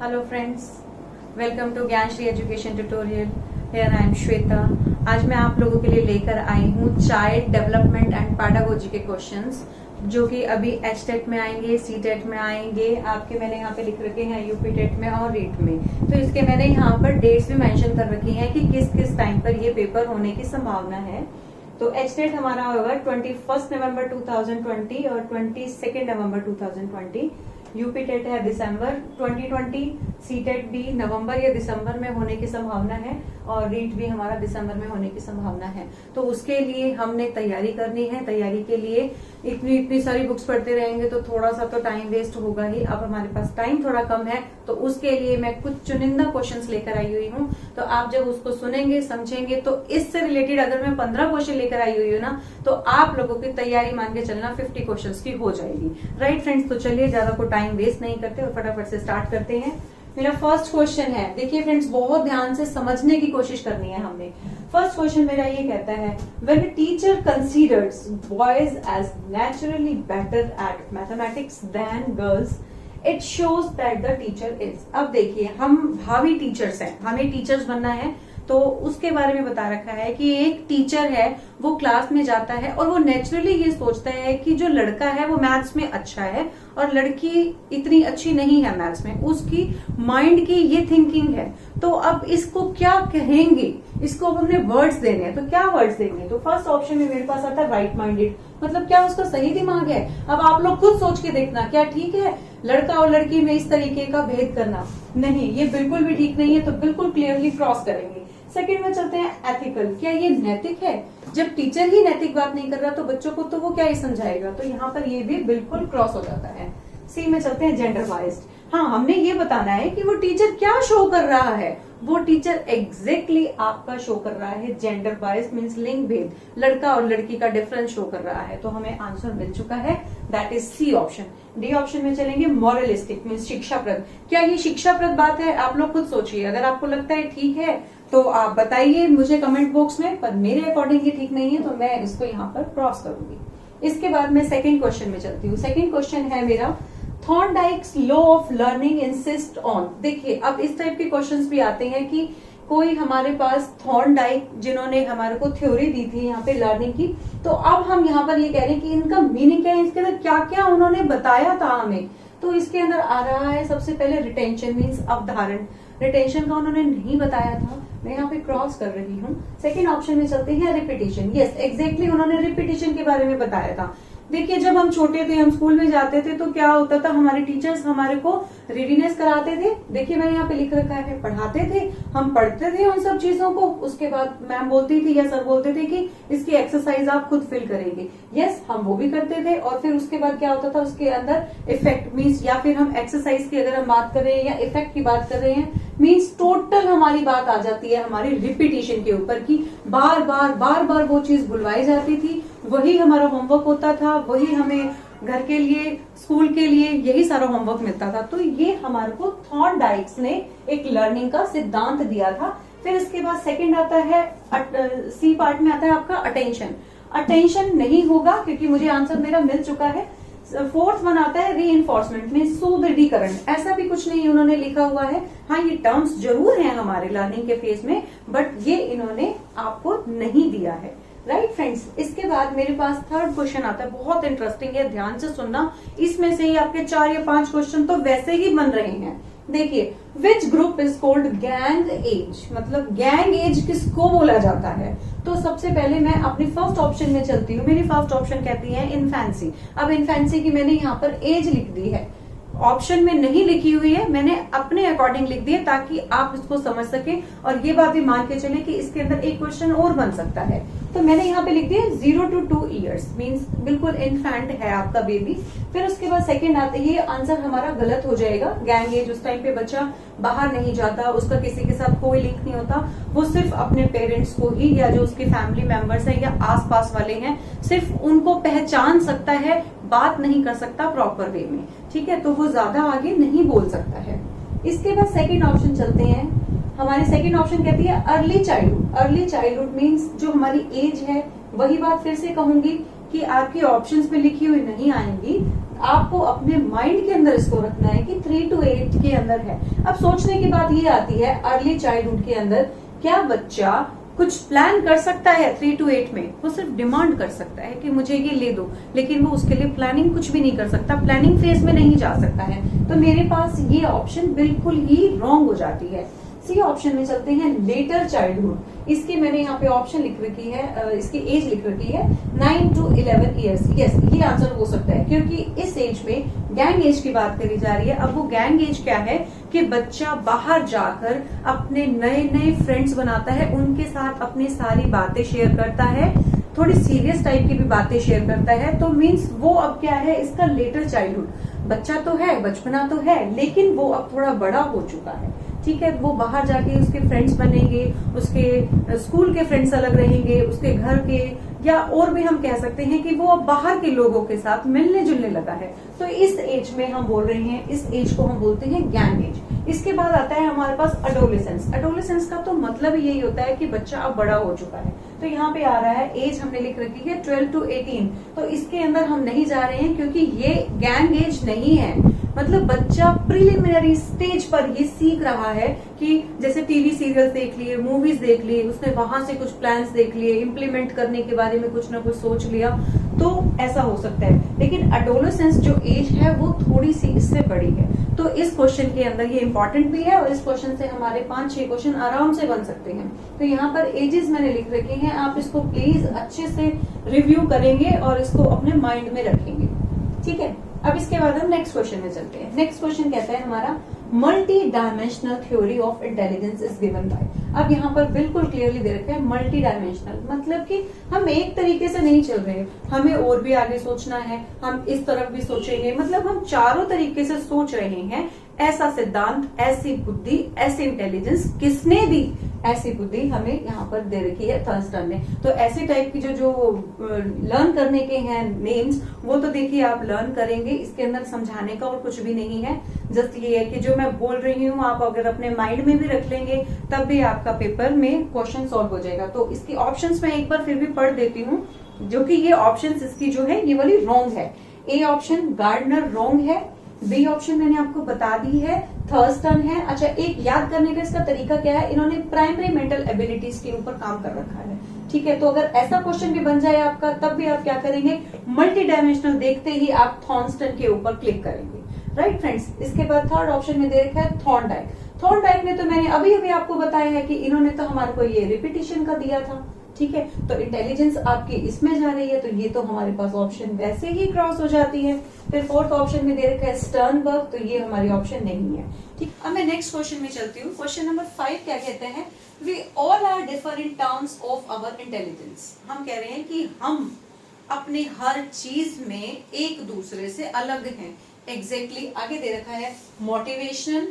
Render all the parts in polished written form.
Hello friends, welcome to Gyanshree education tutorial. Here I am Shweta. आज मैं आप लोगों के लिए लेकर आई हूँ चाइल्ड डेवलपमेंट एंड पैडागोजी के क्वेश्चंस, जो कि अभी एचटेट में आएंगे, सीटेट में आएंगे। आपके मैंने यहाँ पे लिख रखे हैं यूपी टेट में और रीट में। तो इसके मैंने यहाँ पर डेट्स भी मेंशन कर रखी हैं कि किस किस टाइम पर ये पेपर होने की संभावना है। तो एचटेट हमारा होगा 21 नवंबर 2020 और 22 नवंबर 2020। यूपी टेट है दिसंबर 2020, सीटेट भी नवंबर या दिसंबर में होने की संभावना है और रीट भी हमारा दिसंबर में होने की संभावना है। तो उसके लिए हमने तैयारी करनी है। तैयारी के लिए इतनी सारी बुक्स पढ़ते रहेंगे तो थोड़ा सा तो टाइम वेस्ट होगा ही। अब हमारे पास टाइम थोड़ा कम है, तो उसके लिए मैं कुछ चुनिंदा क्वेश्चंस लेकर आई हुई हूँ। तो आप जब उसको सुनेंगे, समझेंगे, तो इससे रिलेटेड अगर मैं 15 क्वेश्चन लेकर आई हुई हूँ ना, तो आप लोगों की तैयारी मान के चलना 50 क्वेश्चन की हो जाएगी। राइट फ्रेंड्स, तो चलिए ज्यादा को टाइम वेस्ट नहीं करते और फटाफट से स्टार्ट करते हैं। मेरा फर्स्ट क्वेश्चन है, देखिए फ्रेंड्स, बहुत ध्यान से समझने की कोशिश करनी है हमने। फर्स्ट क्वेश्चन मेरा ये कहता है, when a teacher considers boys as naturally better at mathematics than girls, it shows that the teacher is. अब देखिए, हम भावी टीचर्स हैं, हमें टीचर्स बनना है, तो उसके बारे में बता रखा है कि एक टीचर है, वो क्लास में जाता है और वो नेचुरली ये सोचता है कि जो लड़का है वो मैथ्स में अच्छा है और लड़की इतनी अच्छी नहीं है मैथ्स में। उसकी माइंड की ये थिंकिंग है। तो अब इसको क्या कहेंगे, इसको अब हमने वर्ड्स देने हैं। तो क्या वर्ड्स देंगे? तो फर्स्ट ऑप्शन में मेरे पास आता है राइट माइंडेड, मतलब क्या उसका सही दिमाग है। अब आप लोग खुद सोच के देखना, क्या ठीक है लड़का और लड़की में इस तरीके का भेद करना? नहीं, ये बिल्कुल भी ठीक नहीं है। तो बिल्कुल क्लियरली क्रॉस करेंगे। सेकंड में चलते हैं एथिकल, क्या ये नैतिक है? जब टीचर ही नैतिक बात नहीं कर रहा तो बच्चों को तो वो क्या ही समझाएगा? तो यहाँ पर ये भी बिल्कुल क्रॉस हो जाता है। सी में चलते हैं जेंडर बायस्ड। हाँ, हमने ये बताना है कि वो टीचर क्या शो कर रहा है। वो टीचर एग्जैक्टली आपका शो कर रहा है जेंडर बायस्ड, मीन्स लिंग भेद, लड़का और लड़की का डिफरेंस शो कर रहा है। तो हमें आंसर मिल चुका है, that is C option. D option में चलेंगे मॉरलिस्टिक, मीन्स शिक्षाप्रद। क्या ये शिक्षाप्रद बात है? आप लोग खुद सोचिए। अगर आपको लगता है ठीक है तो आप बताइए मुझे कमेंट बॉक्स में, पर मेरे अकॉर्डिंग ये ठीक नहीं है, तो मैं इसको यहाँ पर क्रॉस करूंगी। इसके बाद मैं सेकंड क्वेश्चन में चलती हूँ। सेकंड क्वेश्चन है मेरा, Thorndike's law of learning insist on. देखिए, अब इस टाइप के क्वेश्चंस भी आते हैं कि कोई हमारे पास थॉर्नडाइक, जिन्होंने हमारे को थ्योरी दी थी यहाँ पे लर्निंग की, तो अब हम यहाँ पर ये कह रहे हैं कि इनका मीनिंग क्या है, इसके अंदर क्या क्या उन्होंने बताया था हमें। तो इसके अंदर आ रहा है सबसे पहले रिटेंशन, मीन्स अवधारण। रिटेंशन का उन्होंने नहीं बताया था, मैं यहाँ पे क्रॉस कर रही हूँ। सेकंड ऑप्शन में चलते हैं रिपीटिशन। यस, एग्जैक्टली उन्होंने रिपीटिशन के बारे में बताया था। देखिए, जब हम छोटे थे, हम स्कूल में जाते थे, तो क्या होता था, हमारे टीचर्स हमारे को रीडिनेस कराते थे। देखिए मैंने यहाँ पे लिख रखा है, पढ़ाते थे, हम पढ़ते थे उन सब चीजों को। उसके बाद मैम बोलती थी या सर बोलते थे कि इसकी एक्सरसाइज आप खुद फिल करेंगे। यस, हम वो भी करते थे। और फिर उसके बाद क्या होता था, उसके अंदर इफेक्ट, मीन्स या फिर हम एक्सरसाइज की अगर हम बात कर रहे हैं या इफेक्ट की बात कर रहे हैं, मीन्स टोटल हमारी बात आ जाती है हमारी रिपीटिशन के ऊपर की बार बार वो चीज बुलवाई जाती थी। वही हमारा होमवर्क होता था, वही हमें घर के लिए, स्कूल के लिए यही सारा होमवर्क मिलता था। तो ये हमारे को थॉर्नडाइक्स ने एक लर्निंग का सिद्धांत दिया था। फिर इसके बाद सेकंड आता है, सी पार्ट में आता है आपका अटेंशन। अटेंशन नहीं होगा क्योंकि मुझे आंसर मेरा मिल चुका है। फोर्थ वन आता है रीइंफोर्समेंट में सुदृढ़ीकरण। ऐसा भी कुछ नहीं उन्होंने लिखा हुआ है। हाँ, ये टर्म्स जरूर हैं हमारे लर्निंग के फेज में, बट ये इन्होंने आपको नहीं दिया है। राइट फ्रेंड्स, इसके बाद मेरे पास थर्ड क्वेश्चन आता है, बहुत इंटरेस्टिंग है, ध्यान से सुनना। इसमें से ही आपके 4 या 5 क्वेश्चन तो वैसे ही बन रहे हैं। देखिए, which group is called gang as, मतलब गैंग एज किसको बोला जाता है? तो सबसे पहले मैं अपनी फर्स्ट ऑप्शन में चलती हूँ। मेरी फर्स्ट ऑप्शन कहती है इन्फेंसी। अब इन्फेंसी की मैंने यहाँ पर एज लिख दी है, ऑप्शन में नहीं लिखी हुई है, मैंने अपने अकॉर्डिंग लिख दी है ताकि आप इसको समझ सके और ये बात भी मान के चले कि इसके अंदर एक क्वेश्चन और बन सकता है। तो मैंने यहाँ पे लिख दिया 0 to 2 years, मीन्स बिल्कुल इन्फेंट है आपका बेबी। फिर उसके बाद सेकंड आते ही आंसर हमारा गलत हो जाएगा। गैंग एज, उस टाइम पे बच्चा बाहर नहीं जाता, उसका किसी के साथ कोई लिंक नहीं होता, वो सिर्फ अपने पेरेंट्स को ही या जो उसके फैमिली मेंबर्स है या आसपास वाले हैं, सिर्फ उनको पहचान सकता है, बात नहीं कर सकता प्रॉपर वे में। ठीक है, तो वो ज्यादा आगे नहीं बोल सकता है। इसके बाद सेकंड ऑप्शन चलते हैं। हमारी सेकंड ऑप्शन कहती है early childhood. Early childhood means जो हमारी एज है, वही बात फिर से कहूंगी कि आपकी ऑप्शंस में लिखी हुई नहीं आएंगी, आपको अपने माइंड के अंदर इसको रखना है कि 3 to 8 के अंदर है। अब सोचने की बात ये आती है अर्ली चाइल्डहुड के अंदर, क्या बच्चा कुछ प्लान कर सकता है 3 to 8 में? वो सिर्फ डिमांड कर सकता है कि मुझे ये ले दो, लेकिन वो उसके लिए प्लानिंग कुछ भी नहीं कर सकता, प्लानिंग फेज में नहीं जा सकता है। तो मेरे पास ये ऑप्शन बिल्कुल ही रॉन्ग हो जाती है। सी ऑप्शन में चलते हैं, लेटर चाइल्डहुड। इसकी मैंने यहाँ पे ऑप्शन लिख रखी है, इसकी एज लिख रखी है 9 to 11 ईयर्स। यस, ये आंसर हो सकता है, क्योंकि इस एज में गैंग एज की बात करी जा रही है। अब वो गैंग एज क्या है कि बच्चा बाहर जाकर अपने नए नए फ्रेंड्स बनाता है, उनके साथ अपनी सारी बातें शेयर करता है, थोड़ी सीरियस टाइप की भी बातें शेयर करता है। तो मीन्स वो अब क्या है, इसका लेटर चाइल्डहुड। बच्चा तो है, बचपना तो है, लेकिन वो अब थोड़ा बड़ा हो चुका है। ठीक है, वो बाहर जाके उसके फ्रेंड्स बनेंगे, उसके स्कूल के फ्रेंड्स अलग रहेंगे, उसके घर के, या और भी हम कह सकते हैं कि वो अब बाहर के लोगों के साथ मिलने जुलने लगा है। तो इस एज में हम बोल रहे हैं, इस एज को हम बोलते हैं गैंग एज। इसके बाद आता है हमारे पास अडोलेसेंस। अडोलेसेंस का तो मतलब यही होता है कि बच्चा अब बड़ा हो चुका है। तो यहाँ पे आ रहा है एज हमने लिख रखी है 12 to 18। तो इसके अंदर हम नहीं जा रहे हैं, क्योंकि ये गैंग एज नहीं है। मतलब बच्चा प्रिलिमिनरी स्टेज पर ये सीख रहा है कि जैसे टीवी सीरियल्स देख लिए, मूवीज देख लिए, उसने वहां से कुछ प्लान्स देख लिए, इम्प्लीमेंट करने के बारे में कुछ ना कुछ सोच लिया, तो ऐसा हो सकता है। लेकिन एडोलेसेंस जो एज है वो थोड़ी सी इससे बड़ी है। तो इस क्वेश्चन के अंदर ये इंपॉर्टेंट भी है, और इस क्वेश्चन से हमारे 5-6 क्वेश्चन आराम से बन सकते हैं। तो यहाँ पर एजेस मैंने लिख रखे हैं, आप इसको प्लीज अच्छे से रिव्यू करेंगे और इसको अपने माइंड में रखेंगे। ठीक है, अब इसके बाद हम नेक्स्ट क्वेश्चन में चलते हैं। नेक्स्ट क्वेश्चन कहता है हमारा, multi dimensional theory of intelligence is given by. अब यहाँ पर बिल्कुल क्लियरली दे रखा है मल्टी डायमेंशनल, मतलब कि हम एक तरीके से नहीं चल रहे, हमें और भी आगे सोचना है, हम इस तरफ भी सोचेंगे, मतलब हम चारों तरीके से सोच रहे हैं। ऐसा सिद्धांत, ऐसी बुद्धि, ऐसी इंटेलिजेंस किसने दी? ऐसी बुद्धि हमें यहाँ पर दे रखी है थर्स्टन ने। तो ऐसे टाइप की जो लर्न करने के हैं नेम्स, वो तो देखिए आप लर्न करेंगे, इसके अंदर समझाने का और कुछ भी नहीं है। जस्ट ये है कि जो मैं बोल रही हूँ आप अगर अपने माइंड में भी रख लेंगे, तब भी आपका पेपर में क्वेश्चन सॉल्व हो जाएगा। तो इसकी ऑप्शंस में एक बार फिर भी पढ़ देती हूँ, जो कि ये ऑप्शंस इसकी जो है ये वाली रॉन्ग है। ए ऑप्शन गार्डनर रॉन्ग है, बी ऑप्शन मैंने आपको बता दी है थर्स्टन है। अच्छा, एक याद करने का इसका तरीका क्या है, इन्होंने प्राइमरी मेंटल एबिलिटीज के ऊपर काम कर रखा है। ठीक है, तो अगर ऐसा क्वेश्चन भी बन जाए आपका, तब भी आप क्या करेंगे, मल्टी डायमेंशनल देखते ही आप थॉर्नस्टन के ऊपर क्लिक करेंगे। राइट फ्रेंड्स, इसके बाद थर्ड ऑप्शन में दे रखा है थॉर्नडाइक। थॉर्नडाइक ने तो मैंने अभी अभी आपको बताया है कि इन्होंने तो हमारे को ये रिपीटिशन का दिया था। ठीक है, तो इंटेलिजेंस आपकी इसमें जा रही है, तो ये तो हमारे पास ऑप्शन वैसे ही क्रॉस हो जाती है। फिर फोर्थ ऑप्शन में दे रखा है स्टर्नबर्ग, तो ये हमारी ऑप्शन नहीं है। ठीक, अब मैं नेक्स्ट क्वेश्चन में चलती हूँ। क्वेश्चन नंबर 5 क्या कहते हैं, we all are differ in terms of our intelligence. हम कह रहे हैं कि हम अपने हर चीज में एक दूसरे से अलग हैं। एग्जैक्टली आगे दे रखा है मोटिवेशन,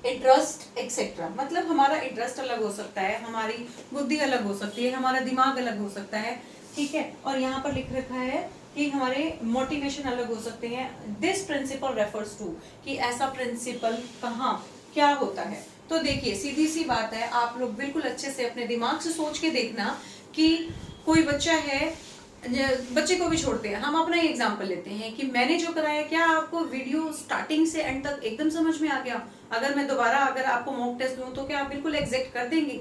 इंटरेस्ट एक्सेट्रा। मतलब हमारा इंटरेस्ट अलग हो सकता है, हमारी बुद्धि अलग हो सकती है, हमारा दिमाग अलग हो सकता है। ठीक है, और यहाँ पर लिख रखा है कि हमारे मोटिवेशन अलग हो सकते हैं। दिस प्रिंसिपल रेफर्स टू, कि ऐसा प्रिंसिपल कहाँ क्या होता है। तो देखिए सीधी सी बात है, आप लोग बिल्कुल अच्छे से अपने दिमाग से सोच के देखना कि कोई बच्चा है, बच्चे को भी छोड़ते हैं, हम अपना ही एग्जांपल लेते हैं कि मैंने जो कराया, क्या आपको वीडियो स्टार्टिंग से एंड तक एकदम समझ में आ गया? अगर मैं दोबारा अगर आपको मॉक टेस्ट दूं तो क्या आप बिल्कुल एग्जैक्ट कर देंगे?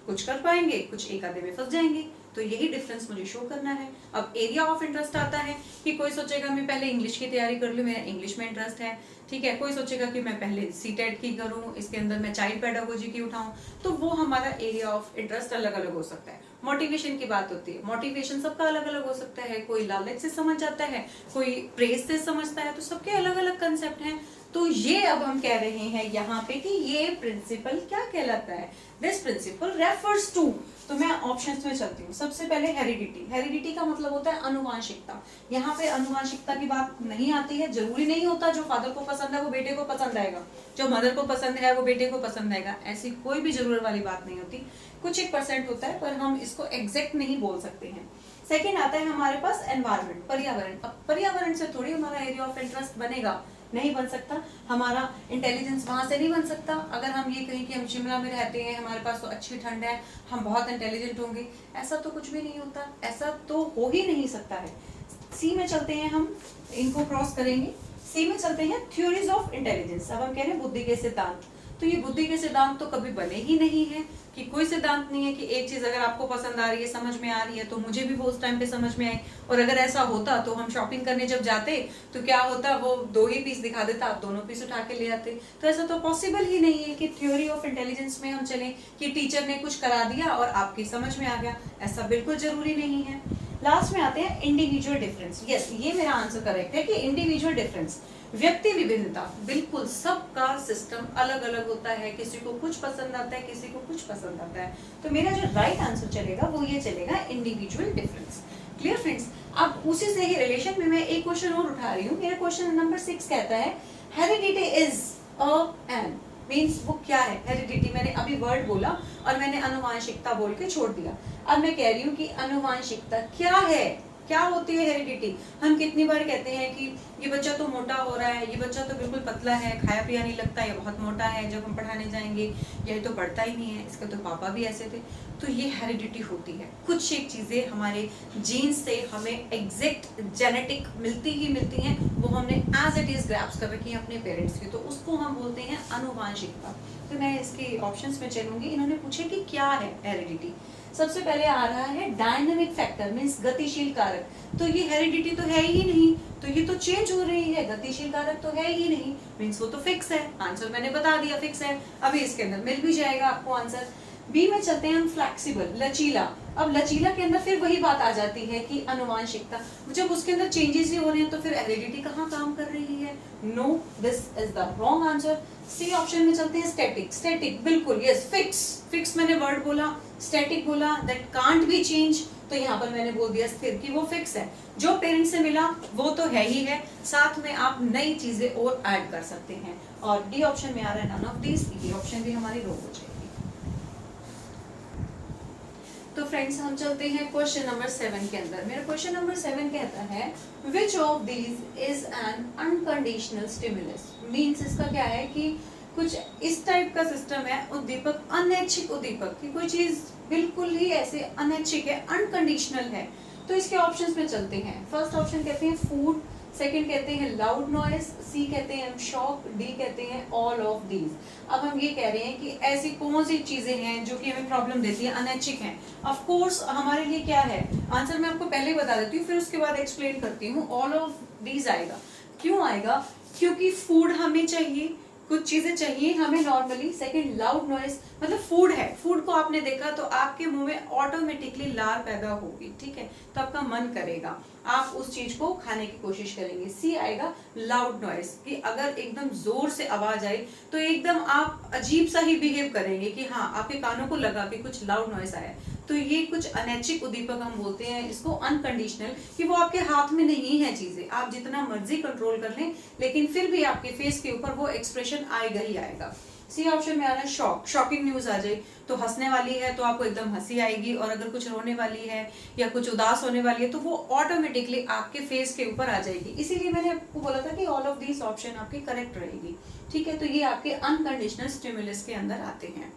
कुछ कर पाएंगे, कुछ एक आधे में फंस जाएंगे। तो यही डिफरेंस मुझे शो करना है। अब एरिया ऑफ इंटरेस्ट आता है कि कोई सोचेगा मैं पहले इंग्लिश की तैयारी कर लूं, मेरा इंग्लिश में इंटरेस्ट है। ठीक है, कोई सोचेगा कि मैं पहले सीटेट की करूं, इसके अंदर मैं चाइल्ड पेडागोजी की उठाऊं। तो वो हमारा एरिया ऑफ इंटरेस्ट अलग अलग हो सकता है। मोटिवेशन की बात होती है, मोटिवेशन सबका अलग अलग हो सकता है। कोई लालच से समझ जाता है, कोई प्रेज से समझता है, तो सबके अलग अलग कंसेप्ट हैं। तो ये अब हम कह रहे हैं यहाँ पे कि ये प्रिंसिपल क्या कहलाता है, दिस प्रिंसिपल रेफर्स टू। तो मैं ऑप्शंस में चलती हूँ। सबसे पहले हेरिडिटी। हेरिडिटी का मतलब होता है अनुवांशिकता। यहाँ पे अनुवांशिकता की बात नहीं आती है। जरूरी नहीं होता जो फादर को पसंद है वो बेटे को पसंद आएगा, जो मदर को पसंद है वो बेटे को पसंद आएगा, ऐसी कोई भी जरूरत वाली बात नहीं होती। कुछ एक % होता है, पर हम इसको एग्जैक्ट नहीं बोल सकते हैं। सेकेंड आता है हमारे पास एनवायरमेंट, पर्यावरण। अब पर्यावरण से थोड़ी हमारा एरिया ऑफ इंटरेस्ट बनेगा, नहीं बन सकता। हमारा इंटेलिजेंस वहां से नहीं बन सकता। अगर हम ये कहें कि हम शिमला में रहते हैं, हमारे पास तो अच्छी ठंड है, हम बहुत इंटेलिजेंट होंगे, ऐसा तो कुछ भी नहीं होता, ऐसा तो हो ही नहीं सकता है। सी में चलते हैं, हम इनको क्रॉस करेंगे। सी में चलते हैं थ्योरीज ऑफ इंटेलिजेंस। अब हम कह रहे हैं बुद्धि के सिद्धांत। तो ये बुद्धि के सिद्धांत तो कभी बने ही नहीं है, कि कोई सिद्धांत नहीं है कि एक चीज अगर आपको पसंद आ रही है, समझ में आ रही है, तो मुझे भी वो उस टाइम पे समझ में आई। और अगर ऐसा होता तो हम शॉपिंग करने जब जाते तो क्या होता, वो 2 ही पीस दिखा देता, आप दोनों पीस उठा के ले आते। तो ऐसा तो पॉसिबल ही नहीं है कि थ्योरी ऑफ इंटेलिजेंस में हम चलें कि टीचर ने कुछ करा दिया और आपकी समझ में आ गया, ऐसा बिल्कुल जरूरी नहीं है। लास्ट में आते हैं इंडिविजुअल डिफरेंस। यस, ये मेरा आंसर करेक्ट है कि इंडिविजुअल डिफरेंस, व्यक्ति विभिन्नता। बिल्कुल सबका सिस्टम अलग अलग होता है, किसी को कुछ पसंद आता है, किसी को कुछ पसंद आता है। तो मेरा जो राइट आंसर चलेगा वो ये चलेगा, इंडिविजुअल डिफरेंस। Clear friends. अब उसी से ही रिलेशन में मैं एक क्वेश्चन और उठा रही हूँ। मेरा क्वेश्चन नंबर 6 कहता है हेरिडिटी इज एन मीन्स वो क्या है हेरिडिटी। मैंने अभी वर्ड बोला और मैंने अनुवांशिकता बोल के छोड़ दिया। अब मैं कह रही हूँ कि अनुवांशिकता क्या है, क्या होती है हेरिडिटी। हम कितनी बार कहते हैं कि ये बच्चा तो मोटा हो रहा है, ये बच्चा तो बिल्कुल पतला है, खाया पिया नहीं लगता, ये बहुत मोटा है। जब हम पढ़ाने जाएंगे ये तो पढ़ता ही नहीं है, इसके तो पापा भी ऐसे थे। तो ये हेरिडिटी होती है। कुछ एक चीजें हमारे जीन्स से हमें एग्जैक्ट जेनेटिक मिलती ही मिलती हैं, वो हमने एज इट इज ग्रैब्स कर रखी है अपने पेरेंट्स की, तो उसको हम बोलते हैं अनुवांशिकता। तो मैं इसके ऑप्शंस में चलूंगी। इन्होंने पूछे कि क्या है हेरिडिटी। सबसे पहले आ रहा है डायनामिक फैक्टर मीन्स गतिशील कारक। तो ये हेरिडिटी तो है ही नहीं, तो ये तो चेंज हो रही है, गतिशील कारक तो है ही नहीं, मीन्स वो तो फिक्स है। आंसर मैंने बता दिया, फिक्स है। अभी इसके अंदर मिल भी जाएगा आपको आंसर। बी में चलते हैं हम, फ्लेक्सिबल, लचीला। अब लचीला के अंदर फिर वही बात आ जाती है कि अनुवांशिकता, जब उसके अंदर चेंजेस ही हो रहे हैं तो फिर हेरिडिटी कहाँ काम कर रही है। No, this is the wrong answer. C option में चलते हैं, स्टैटिक। स्टैटिक बिल्कुल यस, फिक्स। फिक्स मैंने वर्ड बोला, स्टैटिक बोला, दैट कांट बी चेंज। तो यहाँ पर मैंने बोल दिया स्थिर कि वो फिक्स है, जो पेरेंट्स से मिला वो तो है ही है, साथ में आप नई चीजें और ऐड कर सकते हैं। और डी ऑप्शन में आ रहा है none of this, D option भी हमारी रोक हो जाएगी। तो फ्रेंड्स हम चलते हैं क्वेश्चन नंबर 7 के अंदर। मेरा क्वेश्चन नंबर 7 कहता है which of these is an unconditional stimulus. Means इसका क्या है कि कुछ इस टाइप का सिस्टम है, उद्दीपक, अनैच्छिक उद्दीपक की कोई चीज बिल्कुल ही ऐसे अनैच्छिक है, अनकंडीशनल है। तो इसके ऑप्शंस में चलते हैं। फर्स्ट ऑप्शन कहते हैं फूड, सेकंड कहते हैं लाउड नॉइज, सी कहते हैं शॉक, डी कहते हैं ऑल ऑफ दीज। अब हम ये कह रहे हैं कि ऐसी कौन सी चीजें हैं जो कि हमें प्रॉब्लम देती है, अनैच्छिक हैं। ऑफ कोर्स हमारे लिए क्या है आंसर, मैं आपको पहले ही बता देती हूँ, फिर उसके बाद एक्सप्लेन करती हूँ। ऑल ऑफ दीज आएगा। क्यों आएगा, क्योंकि फूड हमें चाहिए, कुछ चीजें चाहिए हमें नॉर्मली। सेकंड लाउड नॉइज, मतलब फूड है, फूड को आपने देखा तो आपके मुंह में ऑटोमेटिकली लार पैदा होगी, ठीक है, तो आपका मन करेगा, आप उस चीज को खाने की कोशिश करेंगे। सी आएगा लाउड नॉइज, कि अगर एकदम जोर से आवाज आए तो एकदम आप अजीब सा ही बिहेव करेंगे कि हाँ आपके कानों को लगा कि कुछ लाउड नॉइज आया। तो ये कुछ अनैच्छिक उद्दीपक हम बोलते हैं इसको, अनकंडीशनल, कि वो आपके हाथ में नहीं है चीजें, आप जितना मर्जी कंट्रोल कर लें लेकिन फिर भी आपके फेस के ऊपर वो एक्सप्रेशन आएगा ही आएगा। सी ऑप्शन में आ रहा है शॉक। शॉकिंग न्यूज आ जाए तो हंसने वाली है तो आपको एकदम हंसी आएगी, और अगर कुछ रोने वाली है या कुछ उदास होने वाली है तो वो ऑटोमेटिकली आपके फेस के ऊपर आ जाएगी। इसीलिए मैंने आपको बोला था कि ऑल ऑफ दीज ऑप्शन आपकी करेक्ट रहेगी, ठीक है। तो ये आपके अनकंडीशनल स्टिमुलस के अंदर आते हैं,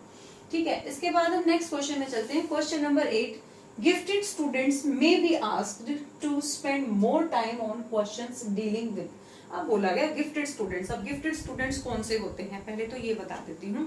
ठीक है। इसके बाद हम नेक्स्ट क्वेश्चन में चलते हैं। Question number 8, gifted students may be asked to spend more time on questions dealing with. अब बोला गया गिफ्टेड स्टूडेंट्स। अब गिफ्टेड स्टूडेंट्स कौन से होते हैं पहले तो ये बता देती हूँ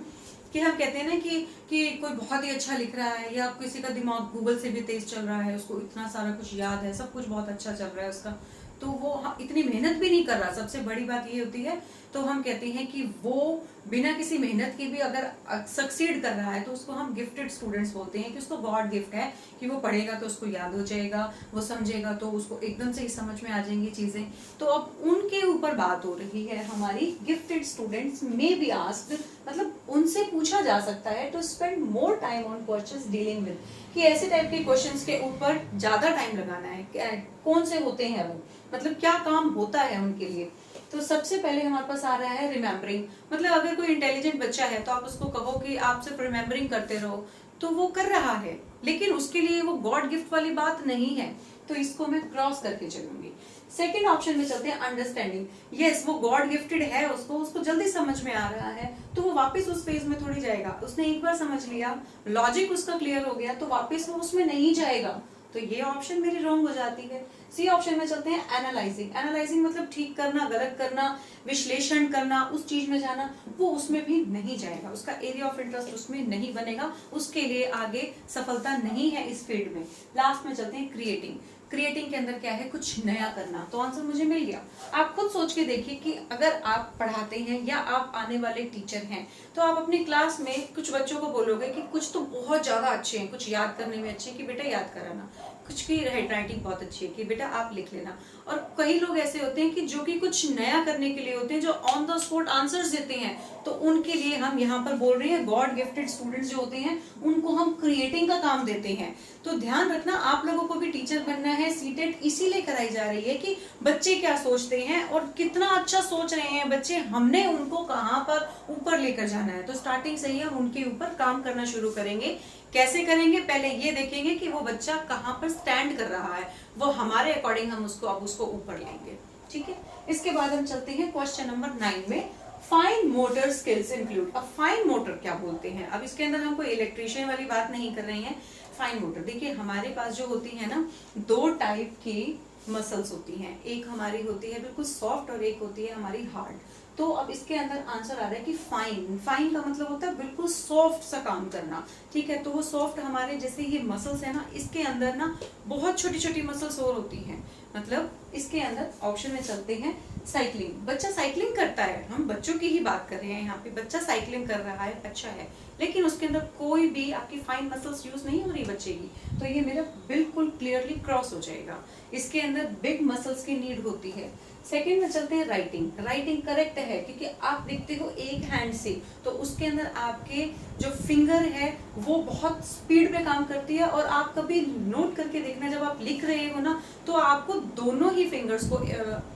कि हम कहते हैं ना कि कोई बहुत ही अच्छा लिख रहा है, या किसी का दिमाग गूगल से भी तेज चल रहा है, उसको इतना सारा कुछ याद है, सब कुछ बहुत अच्छा चल रहा है उसका, तो वो इतनी मेहनत भी नहीं कर रहा। सबसे बड़ी बात ये होती है, तो हम कहते हैं कि वो बिना किसी मेहनत के भी अगर सक्सीड कर रहा है तो उसको हम गिफ्टेड स्टूडेंट्स बोलते हैं, कि उसको गॉड गिफ्ट है कि वो पढ़ेगा तो उसको याद हो जाएगा, वो समझेगा तो उसको एकदम से ही समझ में आ जाएंगी चीजें। तो अब उनके ऊपर बात हो रही है हमारी। Gifted students may be asked, मतलब उनसे पूछा जा सकता है to spend more time on questions dealing with, कि ऐसे टाइप के क्वेश्चंस के ऊपर ज्यादा टाइम लगाना है। कौन से होते हैं वो, मतलब क्या काम होता है उनके लिए। तो सबसे पहले हमारे पास आ रहा है रिमेम्बरिंग, मतलब अगर कोई इंटेलिजेंट बच्चा है तो आप उसको कहो कि आप सिर्फ रिमेम्बरिंग करते रहो तो वो कर रहा है, लेकिन उसके लिए वो गॉड गिफ्ट वाली बात नहीं है, तो इसको मैं क्रॉस करके चलूंगी। सेकेंड ऑप्शन में चलते हैं अंडरस्टैंडिंग। यस, वो गॉड गिफ्टेड है, उसको जल्दी समझ में आ रहा है, तो वो वापस उस फेज में थोड़ी जाएगा। उसने एक बार समझ लिया, लॉजिक उसका क्लियर हो गया, तो वापस वो उसमें नहीं जाएगा, तो ये ऑप्शन मेरी रॉन्ग हो जाती है। सी ऑप्शन में चलते हैं एनालाइजिंग। एनालाइजिंग मतलब ठीक करना, गलत करना, विश्लेषण करना, उस चीज में जाना, वो उसमें भी नहीं जाएगा, उसका एरिया ऑफ इंटरेस्ट उसमें नहीं बनेगा, उसके लिए आगे सफलता नहीं है इस फील्ड में। लास्ट में चलते हैं क्रिएटिंग। क्रिएटिंग के अंदर क्या है, कुछ नया करना। तो आंसर मुझे मिल गया। आप खुद सोच के देखिए कि अगर आप पढ़ाते हैं या आप आने वाले टीचर हैं तो आप अपनी क्लास में कुछ बच्चों को बोलोगे कि कुछ तो बहुत ज्यादा अच्छे हैं, कुछ याद करने में अच्छे हैं कि बेटा याद कराना, कुछ की राइटिंग बहुत अच्छी है कि बेटा आप लिख लेना। और कई लोग ऐसे होते हैं कि जो कि कुछ नया करने के लिए होते हैं, जो ऑन द स्पॉट आंसर्स देते हैं, तो उनके लिए हम यहाँ पर बोल रहे हैं गॉड गिफ्टेड स्टूडेंट्स जो होते हैं उनको हम क्रिएटिंग का काम देते हैं। तो ध्यान रखना, आप लोगों को भी टीचर बनना है। सीटेट इसीलिए कराई जा रही है कि बच्चे क्या सोचते हैं और कितना अच्छा सोच रहे हैं बच्चे, हमने उनको कहाँ पर ऊपर लेकर जाना है। तो स्टार्टिंग से ही हम उनके ऊपर काम करना शुरू करेंगे। कैसे करेंगे, पहले ये देखेंगे कि वो बच्चा कहाँ पर स्टैंड कर रहा है, वो हमारे अकॉर्डिंग हम उसको अब उसको ऊपर लेंगे। ठीक है, इसके बाद हम चलते हैं क्वेश्चन नंबर 9 में। Fine motor skills include. अब फाइन मोटर क्या बोलते हैं, अब इसके अंदर हम कोई इलेक्ट्रिशियन वाली बात नहीं कर रहे हैं। फाइन मोटर देखिए, हमारे पास जो होती है ना, 2 टाइप की मसल्स होती हैं, एक हमारी होती है बिल्कुल सॉफ्ट और एक होती है हमारी हार्ड। तो अब इसके अंदर आंसर आ रहा है कि फाइन। फाइन का मतलब होता है बिल्कुल सॉफ्ट सा काम करना। ठीक है, तो वो सॉफ्ट हमारे जैसे ये मसल्स है ना, इसके अंदर ना बहुत छोटी छोटी मसल्स और होती हैं। मतलब इसके अंदर ऑप्शन में चलते हैं साइकिलिंग। बच्चा साइकिलिंग करता है, हम बच्चों की ही बात कर रहे हैं यहाँ पे। बच्चा साइकिलिंग कर रहा है, अच्छा है, लेकिन उसके अंदर कोई भी आपकी फाइन मसल्स यूज नहीं हो रही बच्चे की, तो ये मेरा बिल्कुल क्लियरली क्रॉस हो जाएगा। इसके अंदर बिग मसल्स की नीड होती है। सेकेंड में चलते हैं राइटिंग। राइटिंग करेक्ट है क्योंकि आप लिखते हो एक हैंड से, तो उसके अंदर आपके जो फिंगर है वो बहुत स्पीड में काम करती है। और आप कभी नोट करके देखना, जब आप लिख रहे हो ना, तो आपको दोनों ही फिंगर्स को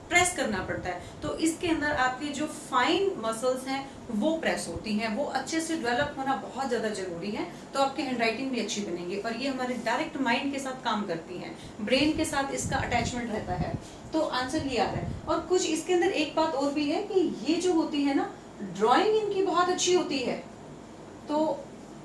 प्रेस करना पड़ता है। तो इसके अंदर आपके जो फाइन मसल्स हैं वो प्रेस होती हैं, वो अच्छे से डेवलप होना बहुत ज्यादा जरूरी है। तो आपकी हैंडराइटिंग भी अच्छी बनेगी। और ये हमारे डायरेक्ट माइंड के साथ काम करती है, ब्रेन के साथ इसका अटैचमेंट रहता है। तो आंसर ये आ रहा है। और कुछ इसके अंदर एक बात और भी है कि ये जो होती है ना, ड्राइंग इनकी बहुत अच्छी होती है। तो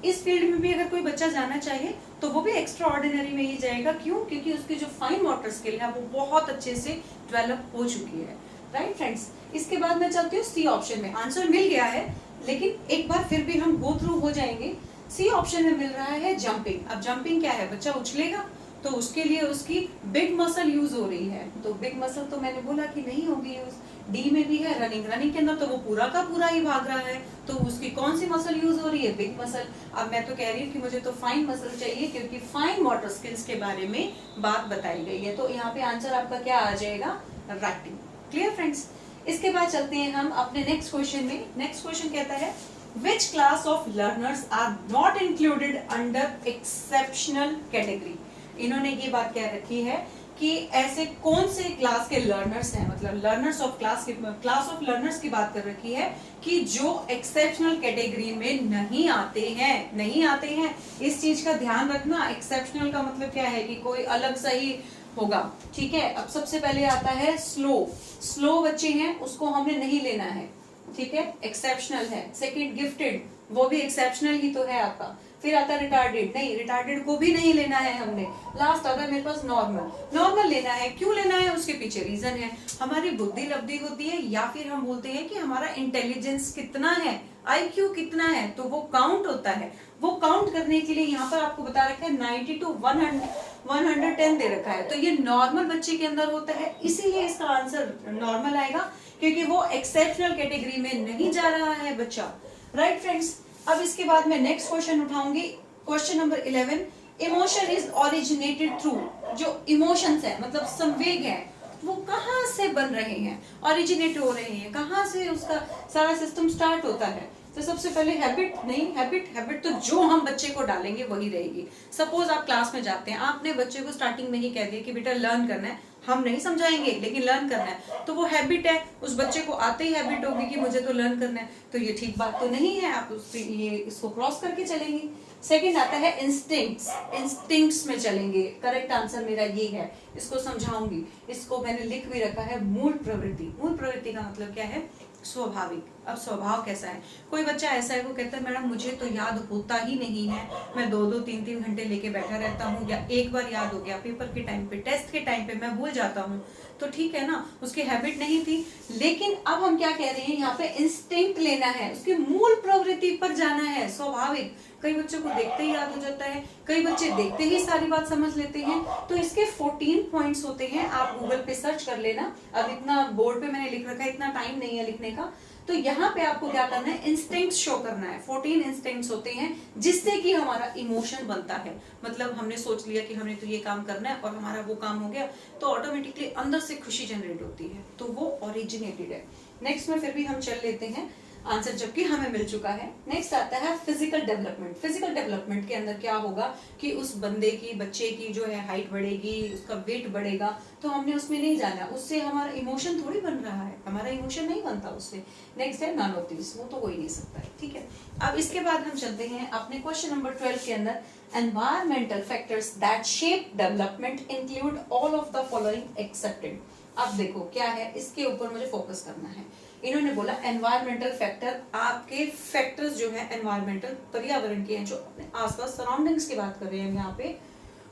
इस फील्ड में भी अगर कोई बच्चा जाना चाहे तो वो भी एक्स्ट्रा ऑर्डिनरी में ही जाएगा। क्यों? क्योंकि उसकी जो फाइन मोटर स्किल है वो बहुत अच्छे से डेवलप हो चुकी है। राइट फ्रेंड्स, इसके बाद मैं चलती हूँ सी ऑप्शन में। आंसर मिल गया है, लेकिन एक बार फिर भी हम गो थ्रू हो जाएंगे। सी ऑप्शन में मिल रहा है जंपिंग। अब जंपिंग क्या है, बच्चा उछलेगा तो उसके लिए उसकी बिग मसल यूज हो रही है। तो बिग मसल तो मैंने बोला कि नहीं होगी यूज। डी में भी है रनिंग। रनिंग के अंदर तो वो पूरा का पूरा ही भाग रहा है, तो उसकी कौन सी मसल यूज हो रही है, बिग मसल। अब मैं तो कह रही हूँ कि मुझे तो फाइन मसल चाहिए, क्योंकि फाइन मोटर स्किल्स के बारे में बात बताई गई है। तो यहाँ पे आंसर आपका क्या आ जाएगा, राइटिंग। क्लियर फ्रेंड्स, इसके बाद चलते हैं हम अपने नेक्स्ट क्वेश्चन में। नेक्स्ट क्वेश्चन कहता है Which class of learners are not included under exceptional category? इन्होंने ये बात कह रखी है कि ऐसे कौन से क्लास के लर्नर्स हैं, मतलब learners of class of learners की बात कर रखी है कि जो एक्सेप्शनल कैटेगरी में नहीं आते हैं। इस चीज का ध्यान रखना। एक्सेप्शनल का मतलब क्या है कि कोई अलग सा ही होगा। ठीक है, अब सबसे पहले आता है स्लो बच्चे हैं, उसको हमने नहीं लेना है। ठीक है, एक्सेप्शनल है। सेकंड गिफ्टेड, वो भी एक्सेप्शनल ही तो है आपका। फिर आता है रिटार्डेड, नहीं रिटार्डेड को भी नहीं लेना है हमने। लास्ट आता है मेरे पास नॉर्मल लेना है। क्यों लेना है, उसके पीछे रीजन है। हमारी बुद्धि लब्धि होती है, या फिर हम बोलते हैं कि हमारा इंटेलिजेंस कितना है, IQ कितना है, तो वो काउंट होता है। वो काउंट करने के लिए यहाँ पर आपको बता रखा है 90 to 110 दे रखा है। तो ये नॉर्मल बच्चे के अंदर होता है, इसीलिए इसका आंसर नॉर्मल आएगा, क्योंकि वो एक्सेप्शनल कैटेगरी में नहीं जा रहा है बच्चा। राइट फ्रेंड्स, अब इसके बाद मैं नेक्स्ट क्वेश्चन उठाऊंगी, question number 11। Emotion is originated through. जो इमोशंस है मतलब संवेग है, वो कहाँ से बन रहे हैं, ओरिजिनेट हो रहे हैं, कहाँ से उसका सारा सिस्टम स्टार्ट होता है। तो सबसे पहले हैबिट तो जो हम बच्चे को डालेंगे वही रहेगी। सपोज आप क्लास में जाते हैं, आपने बच्चे को स्टार्टिंग में ही कह दिया कि बेटा लर्न करना है, हम नहीं समझाएंगे लेकिन लर्न करना है, तो वो हैबिट है, उस बच्चे को आते ही हैबिट होगी कि मुझे तो लर्न करना है। तो ये ठीक बात तो नहीं है, आप इसको क्रॉस करके चलेंगे। सेकंड आता है इंस्टिंक्ट्स में चलेंगे। करेक्ट आंसर मेरा ये है, इसको समझाऊंगी। इसको मैंने लिख भी रखा है, मूल प्रवृत्ति। मूल प्रवृत्ति का मतलब क्या है, स्वाभाविक। अब स्वभाव कैसा है, कोई बच्चा ऐसा है वो कहता है मैडम मुझे तो याद होता ही नहीं है, मैं 2-2 3-3 घंटे लेके बैठा रहता हूँ, या एक बार याद हो गया पेपर के टाइम पे, टेस्ट के टाइम पे मैं भूल जाता हूँ। तो ठीक है ना, उसकी हैबिट नहीं थी। लेकिन अब हम क्या कह रहे हैं, यहाँ पे इंस्टिंक्ट लेना है, उसकी मूल प्रवृत्ति पर जाना है, स्वाभाविक। कई बच्चों को देखते ही याद हो जाता है, कई बच्चे देखते ही सारी बात समझ लेते हैं। तो इसके 14 पॉइंट्स होते हैं, आप गूगल पे सर्च कर लेना। अब इतना बोर्ड पे मैंने लिख रखा है, इतना टाइम नहीं है लिखने का। तो यहाँ पे आपको क्या करना है, इंस्टिंक्ट शो करना है। 14 इंस्टिंक्ट्स होते हैं जिससे कि हमारा इमोशन बनता है। मतलब हमने सोच लिया कि हमने तो ये काम करना है और हमारा वो काम हो गया, तो ऑटोमेटिकली अंदर से खुशी जनरेट होती है, तो वो ओरिजिनेटेड है। नेक्स्ट में फिर भी हम चल लेते हैं आंसर, जबकि हमें मिल चुका है। नेक्स्ट आता है फिजिकल डेवलपमेंट। फिजिकल डेवलपमेंट के अंदर क्या होगा कि उस बंदे की, बच्चे की जो है हाइट बढ़ेगी, उसका वेट बढ़ेगा, तो हमने उसमें नहीं जाना, उससे हमारा इमोशन थोड़ी बन रहा है, हमारा इमोशन नहीं बनता उससे। नेक्स्ट है नन ऑफ दिस, वो तो हो ही नहीं सकता है, ठीक है। अब इसके बाद हम चलते हैं अपने क्वेश्चन नंबर 12 के अंदर। Environmental factors that shape development include all of the following accepted. अब देखो क्या है, इसके ऊपर मुझे फोकस करना है। इन्होंने बोला एनवायरमेंटल फैक्टर, आपके फैक्टर्स जो है एनवायरमेंटल, पर्यावरण के हैं, जो अपने आसपास सराउंडिंग्स की बात कर रहे हैं यहाँ पे,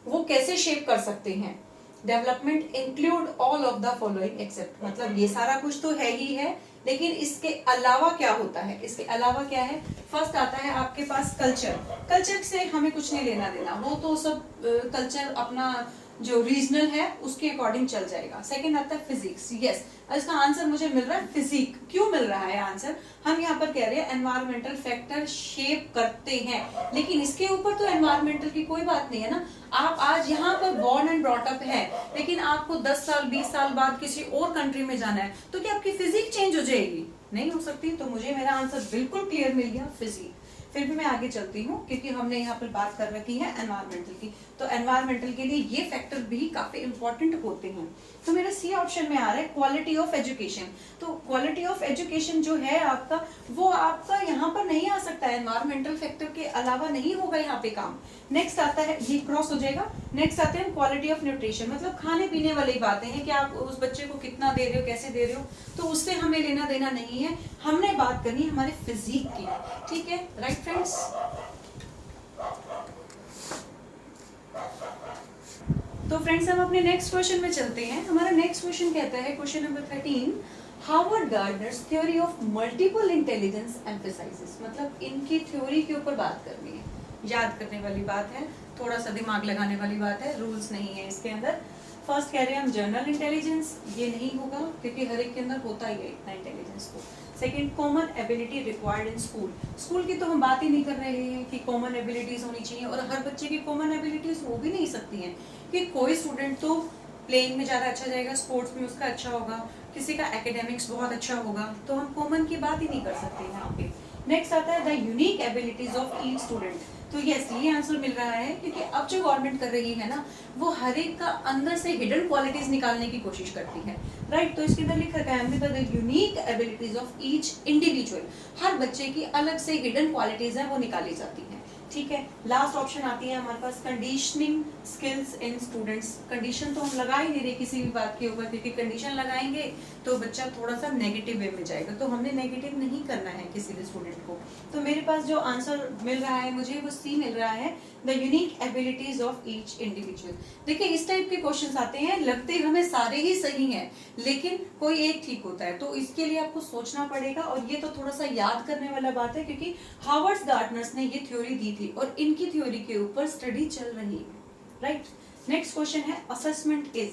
वो कैसे शेप कर सकते हैं development. Include all of the following except, मतलब ये सारा कुछ तो है ही है, लेकिन इसके अलावा क्या होता है, इसके अलावा क्या है। फर्स्ट आता है आपके पास कल्चर। कल्चर से हमें कुछ नहीं लेना देना, वो तो सब कल्चर अपना जो रीजनल है उसके अकॉर्डिंग चल जाएगा। सेकंड आता है फिजिक्स। यस, इसका आंसर मुझे मिल रहा है फिजिक। क्यों मिल रहा है आंसर, हम यहाँ पर कह रहे हैं एनवायरमेंटल फैक्टर शेप करते हैं, लेकिन इसके ऊपर तो एनवायरमेंटल की कोई बात नहीं है ना। आप आज यहाँ पर बॉर्न एंड ब्रॉट अप है, लेकिन आपको 10 साल 20 साल बाद किसी और कंट्री में जाना है, तो क्या आपकी फिजिक चेंज हो जाएगी? नहीं हो सकती। तो मुझे मेरा आंसर बिल्कुल क्लियर मिल गया, फिजिक। फिर भी मैं आगे चलती हूँ, क्योंकि हमने यहाँ पर बात कर रखी है एनवायरमेंटल की, तो एनवायरमेंटल के लिए ये फैक्टर भी काफी इंपॉर्टेंट होते हैं। तो मेरा सी ऑप्शन में आ रहा है क्वालिटी ऑफ एजुकेशन। तो क्वालिटी ऑफ एजुकेशन जो है आपका, वो आपका यहाँ पर नहीं आ सकता है, एनवायरमेंटल फैक्टर के अलावा नहीं होगा यहाँ पे काम। नेक्स्ट आता है, ये क्रॉस हो जाएगा। नेक्स्ट आते हैं क्वालिटी ऑफ न्यूट्रिशन, मतलब खाने पीने वाली बातें हैं कि आप उस बच्चे को कितना दे रहे हो, कैसे दे रहे हो, तो उससे हमें लेना देना नहीं है। हमने बात करनी है हमारे फिजिक की, ठीक है, राइट फ्रेंड्स। तो फ्रेंड्स हम अपने नेक्स्ट क्वेश्चन में चलते हैं। हमारा नेक्स्ट क्वेश्चन कहता है, question number 13, Harvard Gardner's theory of multiple intelligence emphasises, मतलब इनकी थ्योरी के ऊपर बात करनी है, याद करने वाली बात है, थोड़ा सा दिमाग लगाने वाली बात है, रूल्स नहीं है इसके अंदर। फर्स्ट कह रहे हैं हम जनरल इंटेलिजेंस, ये नहीं होगा क्योंकि हर एक के अंदर होता ही है इतना इंटेलिजेंस को। Second, common ability required in school. School की तो हम बात ही नहीं कर रहे हैं कि कॉमन एबिलिटीज होनी चाहिए, और हर बच्चे की कॉमन एबिलिटीज हो भी नहीं सकती हैं, कि कोई स्टूडेंट तो प्लेइंग में ज्यादा अच्छा जाएगा, स्पोर्ट्स में उसका अच्छा होगा, किसी का एकेडमिक्स बहुत अच्छा होगा, तो हम कॉमन की बात ही नहीं कर सकते यहाँ पे। नेक्स्ट आता है the unique abilities of each student. तो यस, ये आंसर मिल रहा है, क्योंकि अब जो गवर्नमेंट कर रही है ना, वो हर एक का अंदर से हिडन क्वालिटीज निकालने की कोशिश करती है, राइट। तो इसके अंदर लिख रखा है the unique abilities of each individual, हर बच्चे की अलग से हिडन क्वालिटीज है वो निकाली जाती है, ठीक है। लास्ट ऑप्शन आती है हमारे पास conditioning skills in students. Condition तो हम लगा ही नहीं रहे किसी भी बात के ऊपर, क्योंकि कंडीशन लगाएंगे तो बच्चा थोड़ा सा नेगेटिव वे में जाएगा, तो हमने नेगेटिव नहीं करना है किसी भी स्टूडेंट को। तो मेरे पास जो आंसर मिल रहा है मुझे, वो सी मिल रहा है, the unique abilities of each individual. देखिए इस टाइप के क्वेश्चंस आते हैं, लगते हमें सारे ही सही हैं, लेकिन कोई एक ठीक होता है, तो इसके लिए आपको सोचना पड़ेगा, और ये तो थोड़ा सा याद करने वाला बात है, क्योंकि हार्वर्ड गार्डनर्स ने ये थ्योरी दी थी और इनकी थ्योरी के ऊपर स्टडी चल रही है, राइट। नेक्स्ट क्वेश्चन है असेसमेंट इज।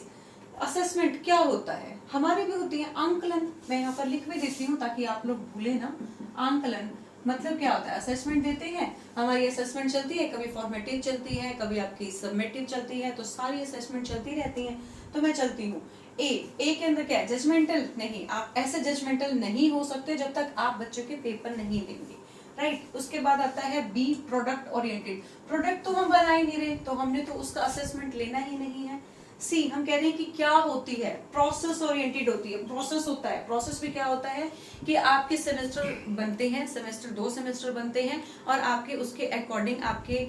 असेसमेंट क्या होता है, हमारे भी होती है आंकलन, मैं यहाँ पर लिख भी देती हूँ ताकि आप लोग भूले ना। आंकलन मतलब क्या होता है, असेसमेंट देते हैं, हमारी असेसमेंट चलती है, कभी फॉर्मेटिव चलती है, कभी आपकी सबमिटिव चलती है, तो सारी असेसमेंट चलती रहती है। तो मैं चलती हूँ ए के अंदर क्या है, जजमेंटल नहीं, आप ऐसे जजमेंटल नहीं हो सकते जब तक आप बच्चों के पेपर नहीं लेंगे, राइट। उसके बाद आता है बी, प्रोडक्ट ओरिएंटेड। प्रोडक्ट तो हम बना ही नहीं रहे, तो हमने तो उसका असेसमेंट लेना ही नहीं है। सी हम कह रहे हैं कि क्या होती है, प्रोसेस ओरिएंटेड होती है, प्रोसेस होता है। प्रोसेस में क्या होता है कि आपके सेमेस्टर बनते हैं, सेमेस्टर 2 सेमेस्टर बनते हैं और आपके उसके अकॉर्डिंग आपके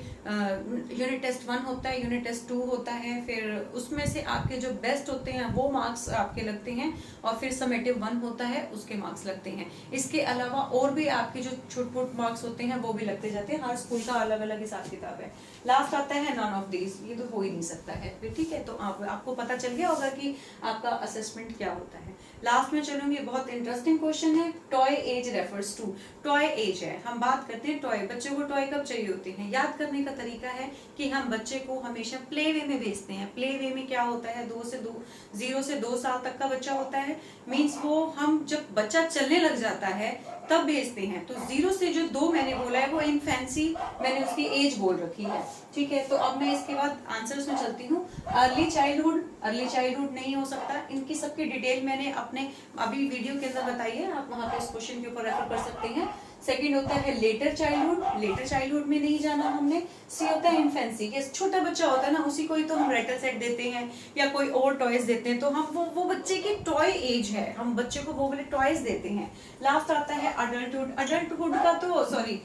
यूनिट टेस्ट 1 होता है, यूनिट टेस्ट 2 होता है, फिर उसमें से आपके जो बेस्ट होते हैं वो मार्क्स आपके लगते हैं और फिर समेटिव 1 होता है, उसके मार्क्स लगते हैं। इसके अलावा और भी आपके जो छुटपुट मार्क्स होते हैं वो भी लगते जाते हैं। हर स्कूल का अलग अलग हिसाब किताब है। लास्ट आता है नन ऑफ दीज, ये तो हो ही नहीं सकता है फिर, ठीक है। तो आपको पता चल गया होगा कि आपका असेसमेंट क्या होता है। लास्ट में चलूंगी, बहुत इंटरेस्टिंग क्वेश्चन है। Toy age refers to, toy age है, हम बात करते हैं टॉय, बच्चों को टॉय कब चाहिए होते हैं। याद करने का तरीका है कि हम बच्चे को हमेशा प्ले वे में भेजते हैं। प्ले वे में क्या होता है, 0 से 2 साल तक का बच्चा होता है, मीन्स वो हम जब बच्चा चलने लग जाता है तब भेजते हैं। तो 0 से जो 2 मैंने बोला है वो इनफेंसी मैंने उसकी एज बोल रखी है, ठीक है। तो अब मैं इसके बाद आंसर्स में चलती हूँ। अर्ली चाइल्डहुड नहीं हो सकता, इनकी सबकी डिटेल मैंने अपने अभी वीडियो के अंदर बताई है, आप वहां पे इस क्वेश्चन के ऊपर रेफर कर सकते हैं। सेकंड होता है लेटर चाइल्डहुड में नहीं जाना हमने। सी होता है इन्फेंसी, कि छोटा बच्चा होता है ना, उसी को ही तो हम रेटल सेट देते हैं या कोई और टॉयज देते हैं, तो हम वो बच्चे की टॉय एज है, हम बच्चे को वो वाले टॉयज देते हैं। लास्ट आता है अडल्टहुड का तो सॉरी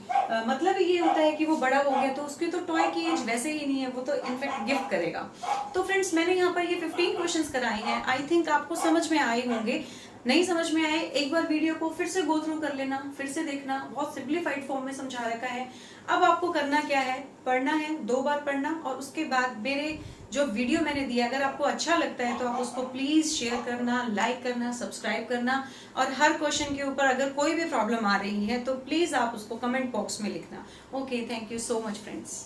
मतलब ये होता है कि वो बड़ा हो गया तो उसकी तो टॉय की एज वैसे ही नहीं है, वो तो इनफेक्ट गिफ्ट करेगा। तो फ्रेंड्स मैंने यहाँ पर ये 15 क्वेश्चंस कराए हैं, आई थिंक आपको समझ में आए होंगे। नहीं समझ में आए एक बार वीडियो को फिर से गो थ्रू कर लेना, फिर से देखना, बहुत सिंप्लीफाइड फॉर्म में समझा रखा है। अब आपको करना क्या है, पढ़ना है, 2 बार पढ़ना और उसके बाद मेरे जो वीडियो मैंने दिया अगर आपको अच्छा लगता है तो आप उसको प्लीज शेयर करना, लाइक करना, सब्सक्राइब करना और हर क्वेश्चन के ऊपर अगर कोई भी प्रॉब्लम आ रही है तो प्लीज आप उसको कमेंट बॉक्स में लिखना। Okay, thank you so much friends.